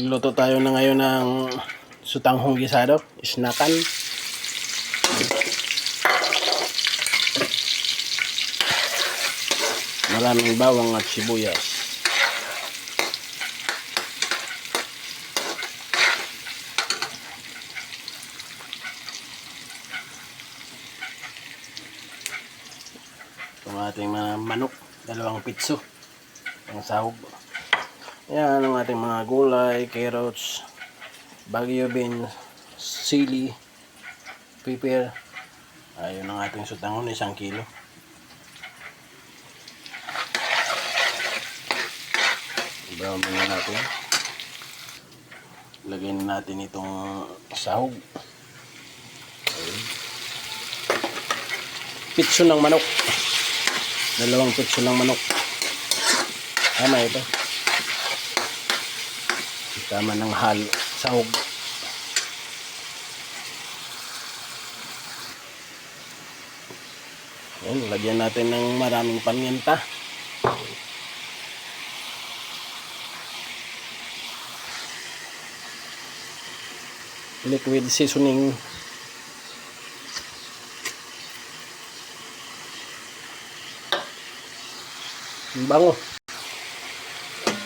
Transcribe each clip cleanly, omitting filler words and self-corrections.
Luto tayo na ngayon ng sutanghong gisado, isnakan. Maraming bawang at sibuyas. Itong ating mga manok, 2 pitso ang sahog. Yan ang ating mga gulay, carrots, bagyo beans, sili, pepper. Ayun ang ating sutanghon, 1 kilo. Brown muna natin. Lagyan natin itong sahog. Ayun. Pitso ng manok. 2 pitso ng manok. Tama ito. Tama ng halo, sahog. Ayan, lagyan natin ng maraming paminta. Liquid seasoning. Bango.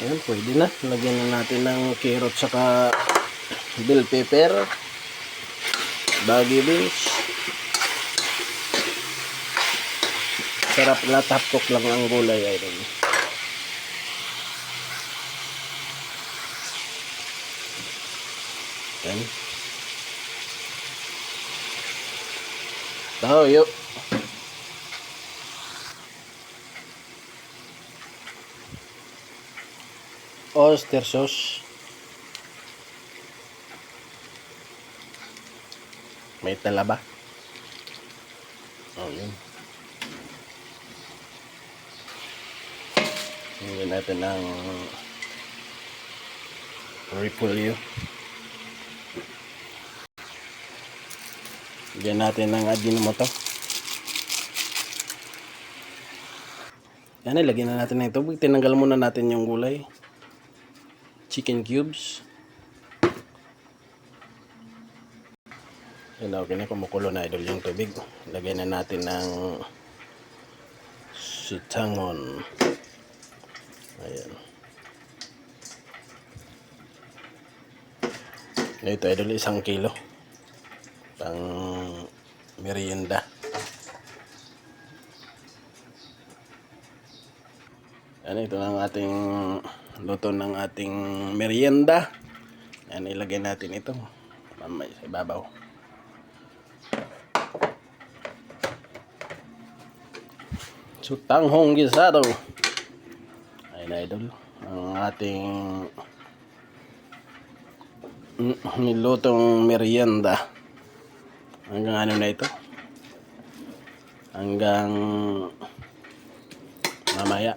Ayan, pwede na. Lagyan na natin ng carrot saka bell pepper, bagyo beans. Sarap na, tapok lang ang gulay. Ayan. Ayan. Toyo. Oyster sauce. May talaba. Oh, yun. Lagyan natin ng repolyo. Lagyan natin ng ajinomoto. Yan, lagyan na natin ng tubig. Tinanggal muna natin yung gulay. Chicken cubes. Yan, okay na, kumukulo na idol yung tubig. Lagyan na natin ng sutanghon. Ayan. Ito idol, 1 kilo. Pang merienda. Yan, ito ang ating luto ng ating merienda. Yan, ilagay natin ito mamaya sa ibabaw. Sutanghong gisado. Ayun na idol, ang ating nilutong merienda. Hanggang ano na ito? Hanggang mamaya.